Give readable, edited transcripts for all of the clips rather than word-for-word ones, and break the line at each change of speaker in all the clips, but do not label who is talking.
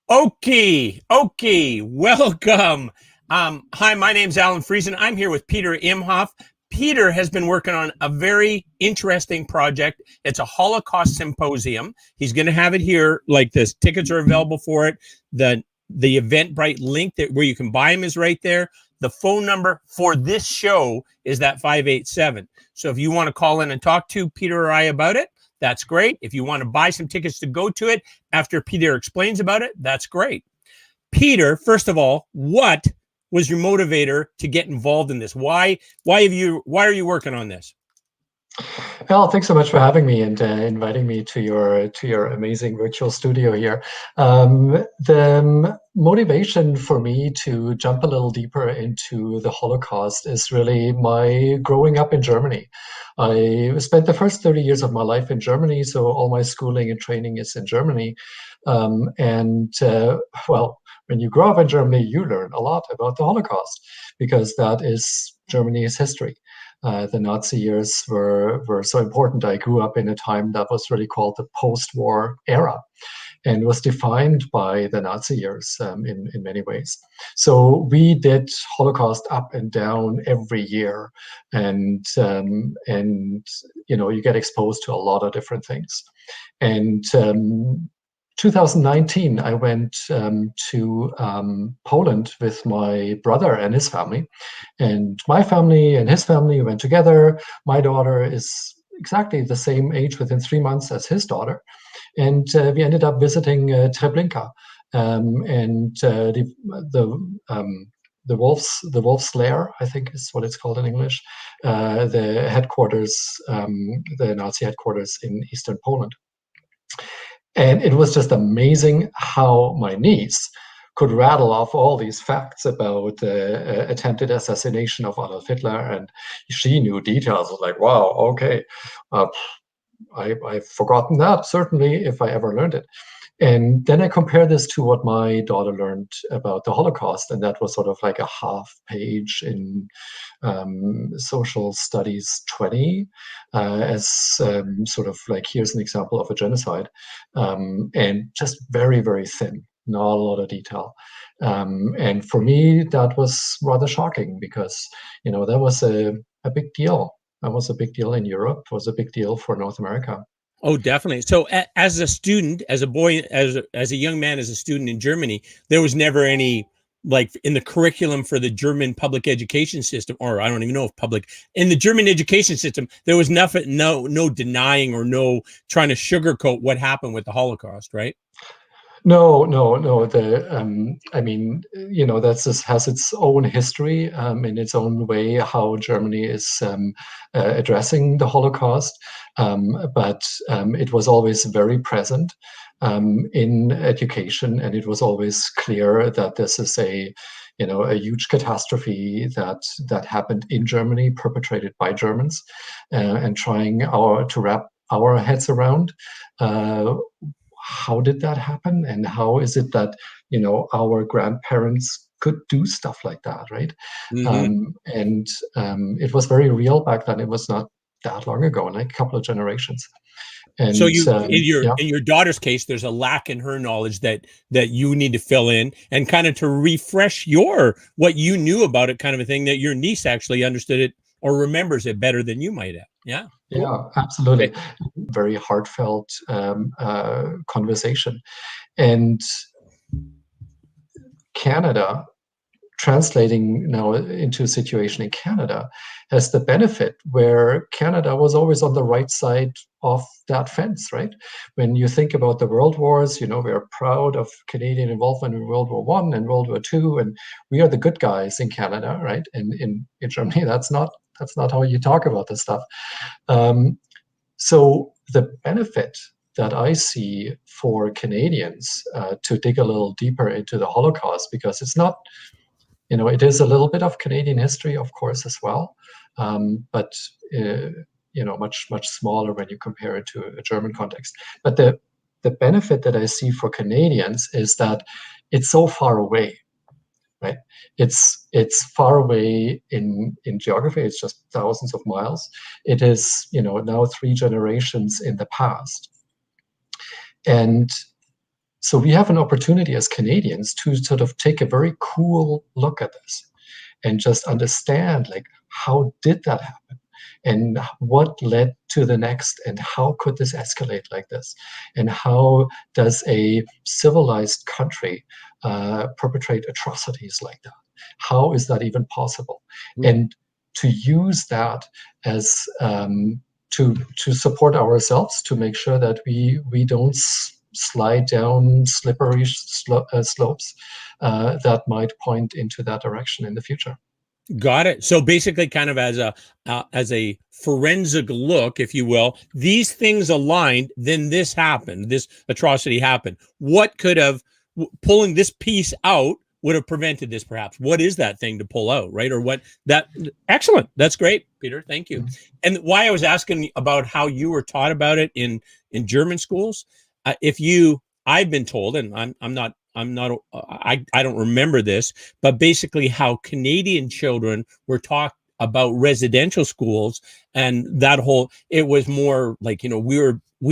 Okay, welcome. Hi, my name's Alan Friesen. I'm here with Peter Imhof. Peter has been working on a very interesting project. It's a Holocaust symposium. He's going to have it here like this. Tickets are available for it. The Eventbrite link where you can buy them is right there. The phone number for this show is that 587. So if you want to call in and talk to Peter or I about it, that's great. If you want to buy some tickets to go to it after Peter explains about it, that's great. Peter, first of all, what was your motivator to get involved in this? Why are you working on this?
Well, thanks so much for having me and inviting me to your amazing virtual studio here. The motivation for me to jump a little deeper into the Holocaust is really my growing up in Germany. I spent the first 30 years of my life in Germany, so all my schooling and training is in Germany. Well, when you grow up in Germany, you learn a lot about the Holocaust because that is Germany's history. The Nazi years were so important. I grew up in a time that was really called the post-war era and was defined by the Nazi years in many ways. So we did Holocaust up and down every year, and you get exposed to a lot of different things. And 2019, I went to Poland with my brother and his family. And my family and his family went together. My daughter is exactly the same age within 3 months as his daughter. And we ended up visiting Treblinka. The Wolf's Lair, I think is what it's called in English, the headquarters, the Nazi headquarters in Eastern Poland. And it was just amazing how my niece could rattle off all these facts about the attempted assassination of Adolf Hitler, and she knew details. I was like, wow, okay, I've forgotten that, certainly, if I ever learned it. And then I compared this to what my daughter learned about the Holocaust, and that was sort of like a half page in Social Studies 20, as sort of like, here's an example of a genocide, and just very, very thin, not a lot of detail. And for me, that was rather shocking because, that was a big deal. That was a big deal in Europe, was a big deal for North America.
Oh, definitely. So as a student, as a boy, as a young man, as a student in Germany, there was never any, like, in the curriculum for the German public education system, or I don't even know if public, in the German education system, there was nothing, no denying or no trying to sugarcoat what happened with the Holocaust, right?
No. I mean, that's just has its own history in its own way how Germany is addressing the Holocaust, but it was always very present in education, and it was always clear that this is a huge catastrophe that happened in Germany, perpetrated by Germans, and trying to wrap our heads around. How did that happen, and how is it that our grandparents could do stuff like that, right?
Mm-hmm.
It was very real back then. It was not that long ago, like a couple of generations.
So
And yeah.
in your daughter's case, there's a lack in her knowledge that you need to fill in and kind of to refresh what you knew about it, kind of a thing, that your niece actually understood it or remembers it better than you might have. Yeah. Cool.
Yeah, absolutely.
Okay.
Very heartfelt conversation. And Canada, translating now into a situation in Canada, has the benefit where Canada was always on the right side of that fence, right? When you think about the world wars, we are proud of Canadian involvement in World War I and World War II, and we are the good guys in Canada, right? And in Germany, that's not how you talk about this stuff. So the benefit that I see for Canadians to dig a little deeper into the Holocaust, because it's not, it is a little bit of Canadian history, of course, as well, but much smaller when you compare it to a German context. But the benefit that I see for Canadians is that it's so far away, right? It's far away in geography. It's just thousands of miles. It is now 3 generations in the past, and So we have an opportunity as Canadians to sort of take a very cool look at this and just understand, like, how did that happen? And what led to the next, and how could this escalate like this? And how does a civilized country perpetrate atrocities like that? How is that even possible? And to use that as to support ourselves, to make sure that we don't slide down slippery slopes that might point into that direction in the future.
Got it. So basically, kind of as a forensic look, if you will, these things aligned, then this happened, this atrocity happened. What could have pulling this piece out would have prevented this, perhaps? What is that thing to pull out, right? Or what that? Excellent. That's great, Peter. Thank you. And why I was asking about how you were taught about it in German schools, I've been told, and I don't remember this, but basically how Canadian children were taught about residential schools, and that whole, it was more like, we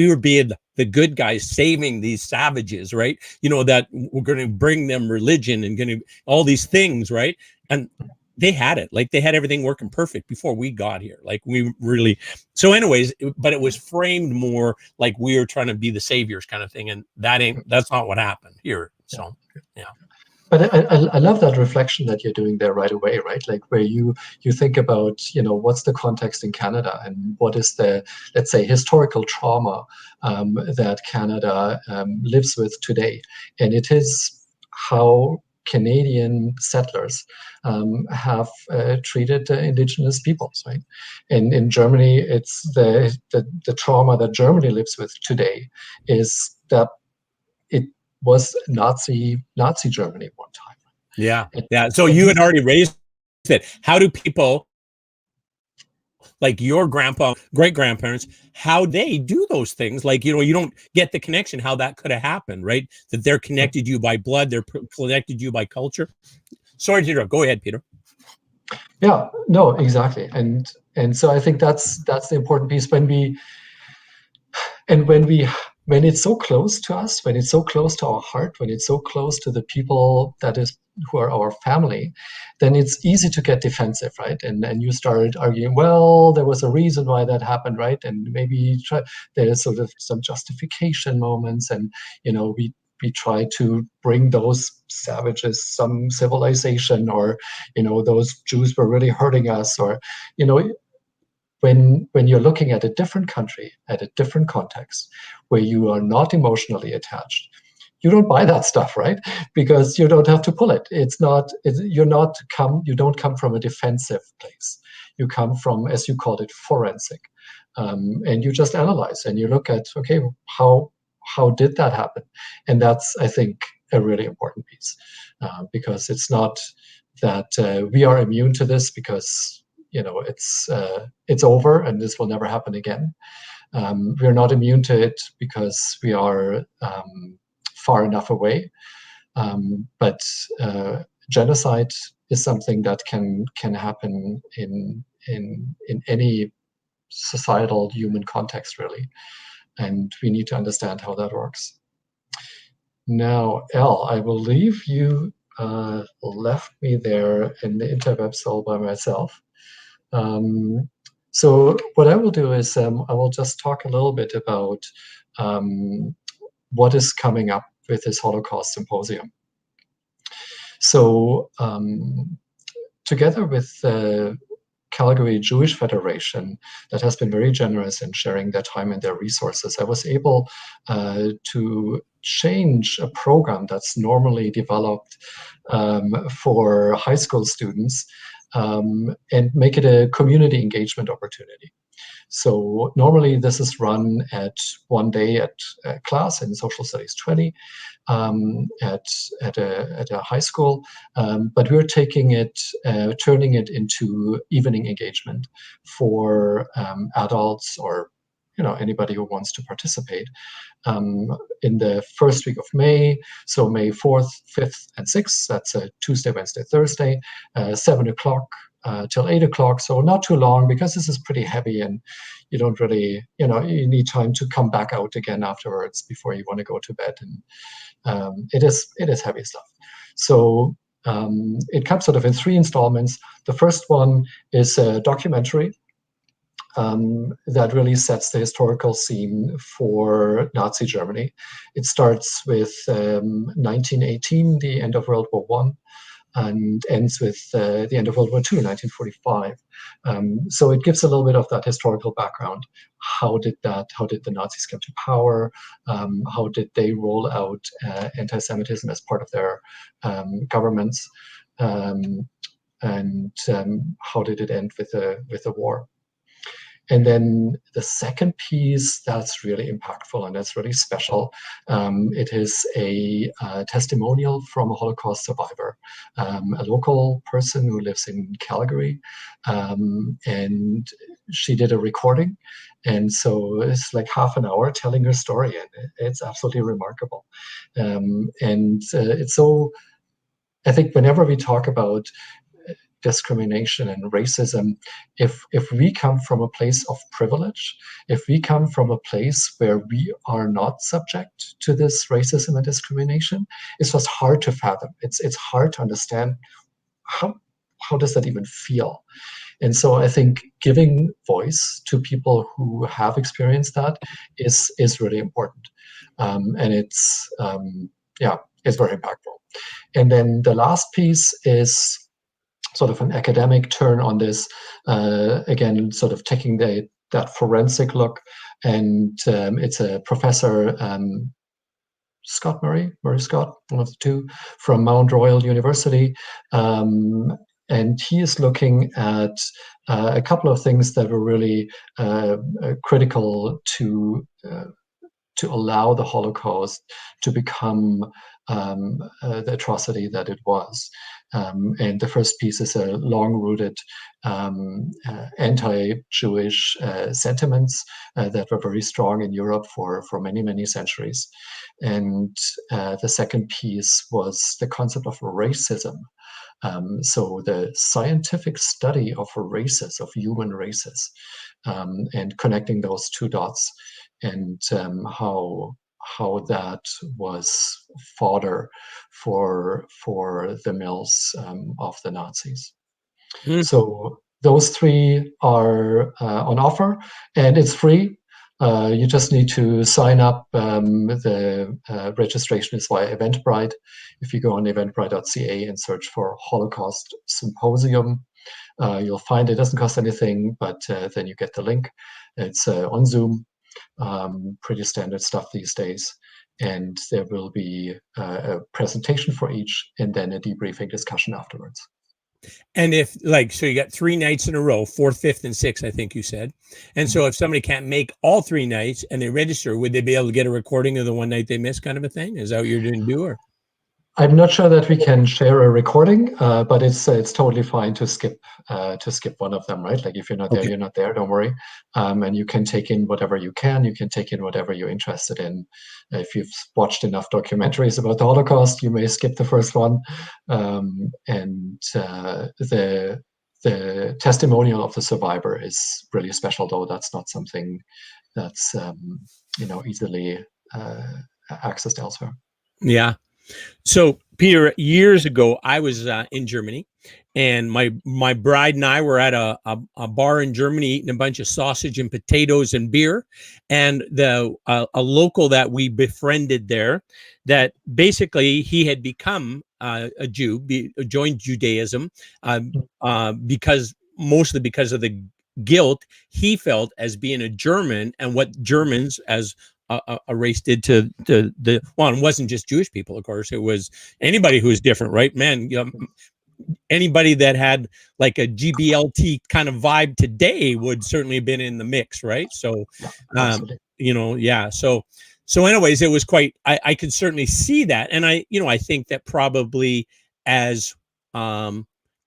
were being the good guys saving these savages, right? That we're going to bring them religion and going to all these things, right? And they had it, like they had everything working perfect before we got here. Like we really, so anyways, but it was framed more like we were trying to be the saviors kind of thing. And that's not what happened here. So, yeah.
But I love that reflection that you're doing there right away, right? Like where you think about, what's the context in Canada, and what is the, let's say, historical trauma that Canada lives with today. And it is how Canadian settlers have treated Indigenous peoples, right? And in Germany, it's the trauma that Germany lives with today is that it was Nazi Germany one time.
Yeah, yeah. So you had already raised it. How do people like your great grandparents, how they do those things? Like, you don't get the connection, how that could have happened, right? That they're connected you by blood, they're connected you by culture. Sorry to interrupt. Go ahead, Peter.
Yeah, no, exactly. And so I think that's the important piece when it's so close to us, when it's so close to our heart, when it's so close to the people who are our family, then it's easy to get defensive, right? And you start arguing, well, there was a reason why that happened, right? And maybe there's sort of some justification moments, and we try to bring those savages some civilization, or those Jews were really hurting us, or when you're looking at a different country, at a different context, where you are not emotionally attached, you don't buy that stuff, right? Because you don't have to pull it. You don't come from a defensive place. You come from, as you called it, forensic. And you just analyze and you look at, okay, how did that happen? And that's, I think, a really important piece, because it's not that we are immune to this because it's over and this will never happen again. We're not immune to it because we are far enough away. But genocide is something that can happen in any societal human context, really. And we need to understand how that works. Now, Elle, I believe you left me there in the interwebs all by myself. So what I will do is I will just talk a little bit about what is coming up with this Holocaust Symposium. So together with the Calgary Jewish Federation, that has been very generous in sharing their time and their resources, I was able to change a program that's normally developed for high school students and make it a community engagement opportunity. So normally this is run at one day at a class in Social Studies 20 at a high school, but we're taking it, turning it into evening engagement for adults or anybody who wants to participate in the first week of May. So May 4th, 5th, and 6th. That's a Tuesday, Wednesday, Thursday, 7 o'clock till 8 o'clock, so not too long, because this is pretty heavy and you don't really, you need time to come back out again afterwards before you want to go to bed. And it is heavy stuff. So it comes sort of in 3 installments. The first one is a documentary that really sets the historical scene for Nazi Germany. It starts with 1918, the end of World War I, and ends with the end of World War II, 1945. So it gives a little bit of that historical background. How did the Nazis come to power? How did they roll out anti-Semitism as part of their governments? And how did it end with the war? And then the second piece that's really impactful and that's really special, it is a testimonial from a Holocaust survivor, a local person who lives in Calgary, and she did a recording. And so it's like half an hour telling her story, and it's absolutely remarkable. It's so, I think whenever we talk about discrimination and racism, if we come from a place of privilege, if we come from a place where we are not subject to this racism and discrimination, it's just hard to fathom. It's hard to understand how does that even feel. And so I think giving voice to people who have experienced that is really important, and it's very impactful. And then the last piece is sort of an academic turn on this, again, sort of taking that forensic look. And it's a professor, Murray Scott, one of the two, from Mount Royal University. And he is looking at a couple of things that were really critical to allow the Holocaust to become the atrocity that it was. And the first piece is a long-rooted anti-Jewish sentiments that were very strong in Europe for many, many centuries. And the second piece was the concept of racism. So the scientific study of races, of human races, and connecting those two dots, and how that was fodder for the mills of the Nazis. So those 3 are on offer, and it's free. You just need to sign up. The registration is via Eventbrite. If you go on eventbrite.ca and search for Holocaust Symposium, you'll find it doesn't cost anything, but then you get the link. It's on Zoom. Pretty standard stuff these days. And there will be a presentation for each, and then a debriefing discussion afterwards.
And if so you got 3 nights in a row, 4th, 5th, and 6th, I think you said. And so if somebody can't make all 3 nights and they register, would they be able to get a recording of the one night they missed, kind of a thing? Is that what you're going to do? Or
I'm not sure that we can share a recording, but it's totally fine to skip one of them, right? Like if you're not there, you're not there. Don't worry, and you can take in whatever you can. You can take in whatever you're interested in. If you've watched enough documentaries about the Holocaust, you may skip the first one. And the testimonial of the survivor is really special, though. That's not something that's easily accessed elsewhere.
Yeah. So, Peter, years ago, I was in Germany, and my bride and I were at a bar in Germany eating a bunch of sausage and potatoes and beer. And a local that we befriended there, that basically he had become a Jew, joined Judaism, mostly because of the guilt he felt as being a German, and what Germans as a race did to the it wasn't just Jewish people, of course. It was anybody who was different, right? Man, anybody that had like a GBLT kind of vibe today would certainly have been in the mix, right? So, So anyways, it was quite. I could certainly see that, and I think that probably as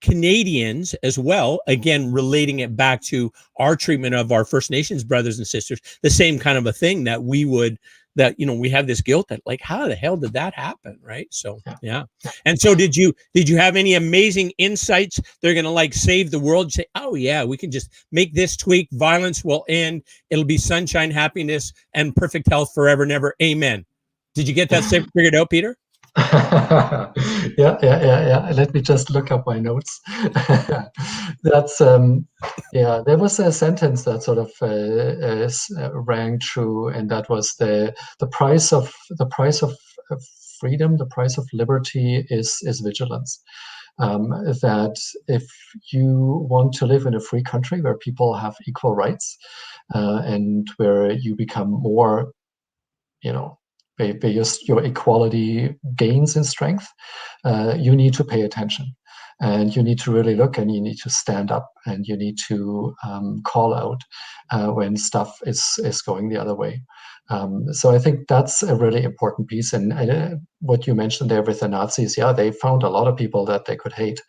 Canadians as well, again, relating it back to our treatment of our First Nations brothers and sisters, the same kind of a thing that we would that, we have this guilt that, like, how the hell did that happen? Right. So,
Yeah.
yeah. And so did you have any amazing insights? They're going to like save the world. Say, oh yeah, we can just make this tweak. Violence will end. It'll be sunshine, happiness, and perfect health forever and ever. Amen. Did you get that figured out, Peter?
Yeah. Let me just look up my notes. That's yeah. There was a sentence that sort of rang true, and that was the price of freedom, the price of liberty is vigilance. That if you want to live in a free country where people have equal rights, and where you become more, your equality gains in strength, you need to pay attention. And you need to really look, and you need to stand up, and you need to call out when stuff is going the other way. So I think that's a really important piece. And what you mentioned there with the Nazis, yeah, they found a lot of people that they could hate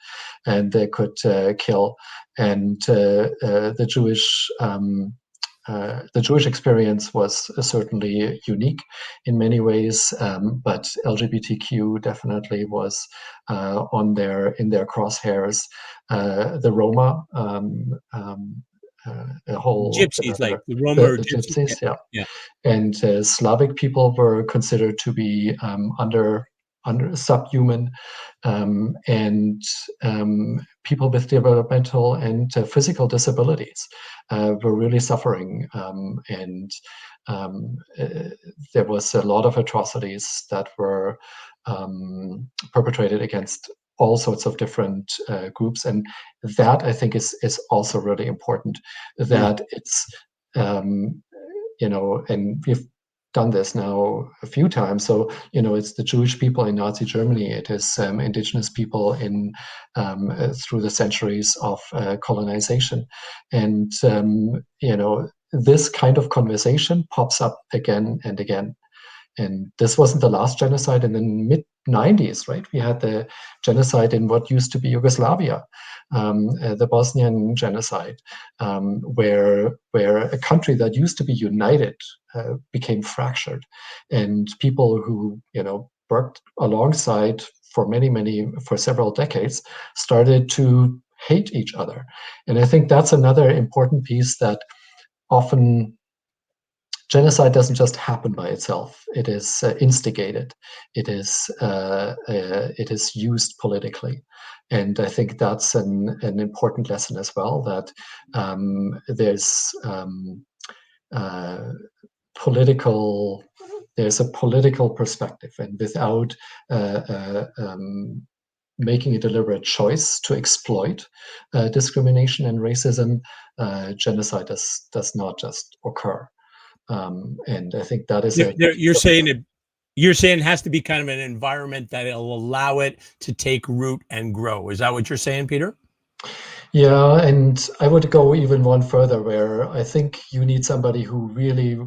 and they could kill. And the Jewish experience was certainly unique in many ways, but LGBTQ definitely was in their crosshairs. The Roma, a whole
Gypsies, like the Roma
the,
or
the
gypsies.
Gypsies, yeah.
Yeah.
And Slavic people were considered to be under subhuman, and people with developmental and physical disabilities were really suffering, and there was a lot of atrocities that were perpetrated against all sorts of different groups, and that I think is also really important. That it's and we've done this now a few times. So, it's the Jewish people in Nazi Germany. It is indigenous people in through the centuries of colonization. And, this kind of conversation pops up again and again. And this wasn't the last genocide in the mid 90s, right? We had the genocide in what used to be Yugoslavia, the Bosnian genocide, where a country that used to be united became fractured, and people who worked alongside for for several decades started to hate each other. And I think that's another important piece, that often genocide doesn't just happen by itself. It is instigated. It is used politically, and I think that's an important lesson as well. That there's political. There's a political perspective, and without making a deliberate choice to exploit discrimination and racism, genocide does not just occur. And I think that is
you're saying it has to be kind of an environment that will allow it to take root and grow. Is that what you're saying, Peter?
Yeah, and I would go even one further, where I think you need somebody who really,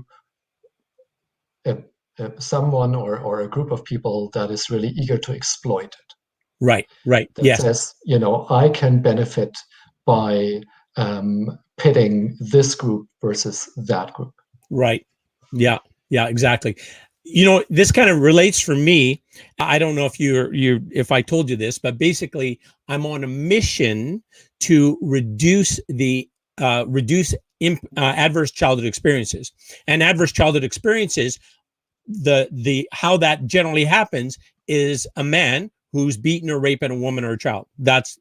someone or a group of people that is really eager to exploit it.
Right.
That
Yes.
says, I can benefit by pitting this group versus that group.
Right. Yeah, exactly. This kind of relates for me. I don't know if I told you this, but basically I'm on a mission to reduce adverse childhood experiences. And adverse childhood experiences, the how that generally happens is a man who's beaten or raped a woman or a child. That's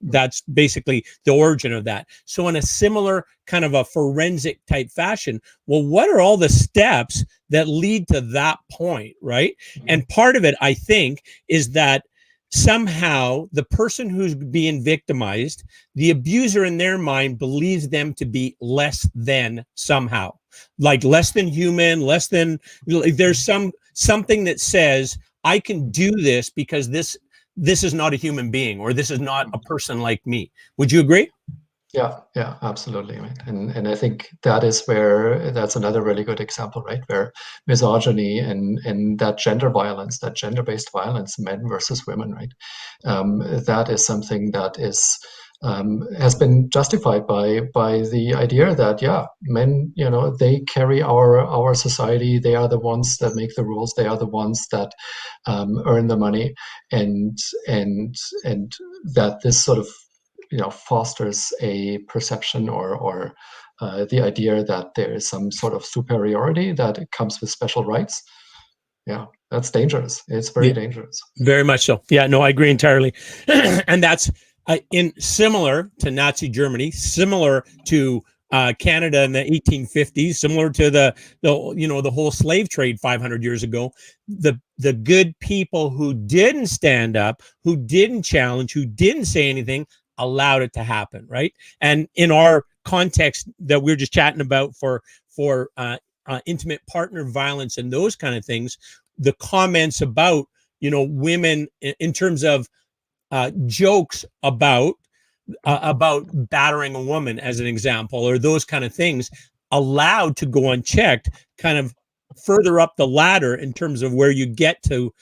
basically the origin of that. So in a similar kind of a forensic type fashion, well, what are all the steps that lead to that point, right? Mm-hmm. And part of it, I think, is that somehow the person who's being victimized, the abuser in their mind believes them to be less than somehow, like less than human, less than, there's something that says, I can do this because this is not a human being, or this is not a person like me. Would you agree?
Yeah, absolutely, right. And I think that's another really good example, right? Where misogyny and that gender violence, that gender-based violence, men versus women, right? That is something that is has been justified by the idea that men, they carry our society. They are the ones that make the rules. They are the ones that earn the money, and and and that this sort of fosters a perception or the idea that there is some sort of superiority that it comes with special rights. Yeah, that's dangerous. It's very
Yeah,
dangerous.
very much so. Yeah, no, I agree entirely. And that's in similar to Nazi Germany, similar to Canada in the 1850s, similar to the whole slave trade 500 years ago. The good people who didn't stand up, who didn't challenge, who didn't say anything, allowed it to happen, right? And in our context that we're just chatting about for intimate partner violence and those kind of things, the comments about women in terms of jokes about battering a woman as an example, or those kind of things, allowed to go unchecked, kind of further up the ladder in terms of where you get to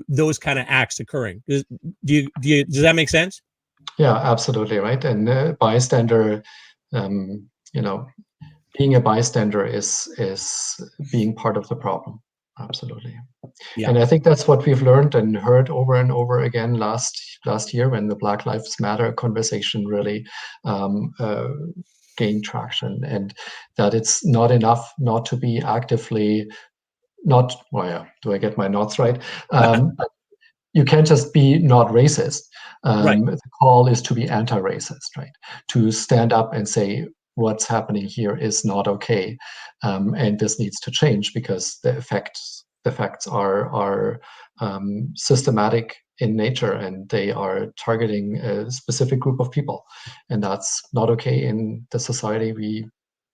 those kind of acts occurring. Does that make sense?
Yeah, absolutely, right. And bystander, um, you know, being a bystander is being part of the problem. Absolutely.
Yeah.
And I think that's what we've learned and heard over and over again last year when the Black Lives Matter conversation really gained traction, and that it's not enough not to be actively not. Well, yeah, do I get my knots right? You can't just be not racist.
Right.
The call is to be anti-racist, right? To stand up and say what's happening here is not okay, and this needs to change because the facts are systematic in nature, and they are targeting a specific group of people, and that's not okay in the society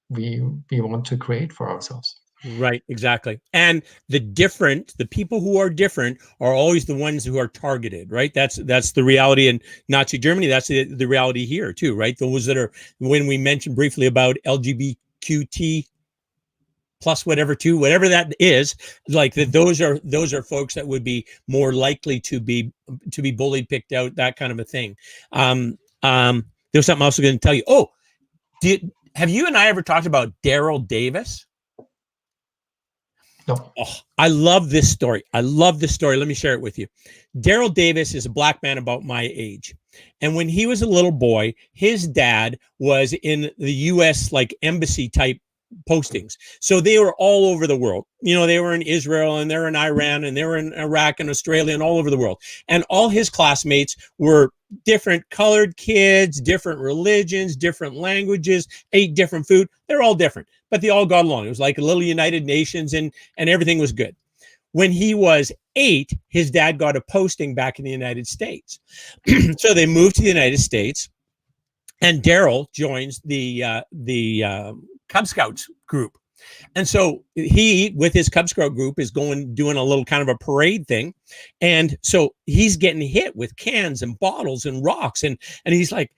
we want to create for ourselves.
Right, exactly. And the people who are different are always the ones who are targeted, right? That's the reality in Nazi Germany. That's the reality here too, right? Those that are, when we mentioned briefly about LGBTQT plus whatever two, whatever that is, like that, those are folks that would be more likely to be bullied, picked out, that kind of a thing. There's something else I'm going to tell you. Oh, have you and I ever talked about Daryl Davis?
No.
Oh, I love this story. Let me share it with you. Daryl Davis is a black man about my age. And when he was a little boy, his dad was in the US like embassy type postings. So they were all over the world. They were in Israel, and they were in Iran, and they were in Iraq and Australia and all over the world. And all his classmates were different colored kids, different religions, different languages, ate different food. They're all different, but they all got along. It was like a little United Nations, and everything was good. When he was 8, his dad got a posting back in the United States. So they moved to the United States, and Daryl joins the Cub Scouts group. And so he, with his Cub Scout group, is doing a little kind of a parade thing. And so he's getting hit with cans and bottles and rocks. And he's like,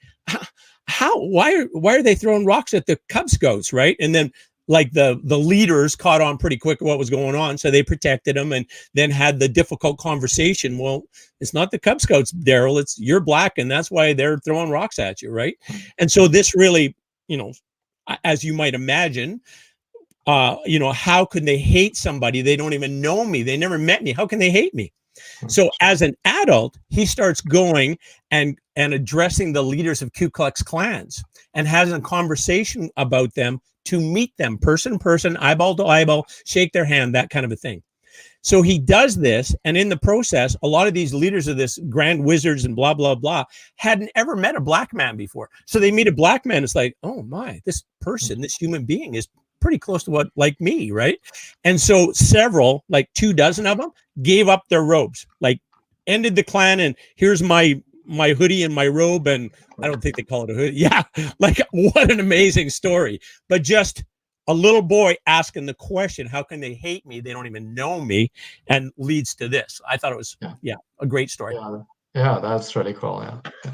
why are they throwing rocks at the Cub Scouts? Right. And then like the leaders caught on pretty quick what was going on. So they protected him, and then had the difficult conversation. Well, it's not the Cub Scouts, Daryl, it's you're black, and that's why they're throwing rocks at you. Right. And so this really, as you might imagine, how could they hate somebody? They don't even know me. They never met me. How can they hate me? So as an adult, he starts going and addressing the leaders of Ku Klux Klans and having a conversation about them, to meet them person to person, eyeball to eyeball, shake their hand, that kind of a thing. So he does this, and in the process, a lot of these leaders of this grand wizards and blah, blah, blah, hadn't ever met a black man before. So they meet a black man. It's like, oh my, this person, this human being is pretty close to what, like me, right? And so several, like 24 of them, gave up their robes, like ended the Klan, and here's my hoodie and my robe. And I don't think they call it a hoodie. Yeah, like what an amazing story. But just a little boy asking the question, how can they hate me? They don't even know me, and leads to this. I thought it was, a great story.
Yeah, that's really cool. Yeah.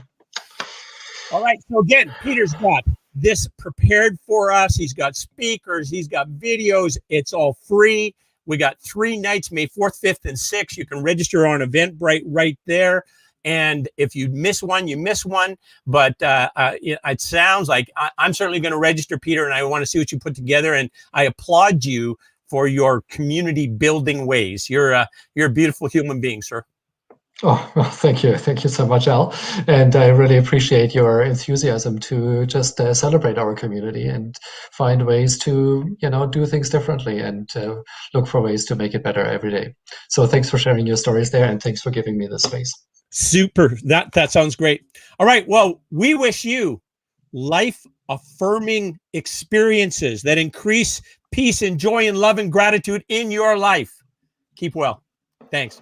All right. So again, Peter's got this prepared for us. He's got speakers. He's got videos. It's all free. We got 3 nights, May 4th, 5th, and 6th. You can register on Eventbrite right there. And if you miss one, you miss one. But it sounds like I'm certainly going to register, Peter, and I want to see what you put together. And I applaud you for your community building ways. You're a beautiful human being, sir.
Oh, well, thank you. Thank you so much, Al. And I really appreciate your enthusiasm to just celebrate our community and find ways to, do things differently and look for ways to make it better every day. So thanks for sharing your stories there, and thanks for giving me this space.
Super. That sounds great. All right. Well, we wish you life affirming experiences that increase peace and joy and love and gratitude in your life. Keep well. Thanks.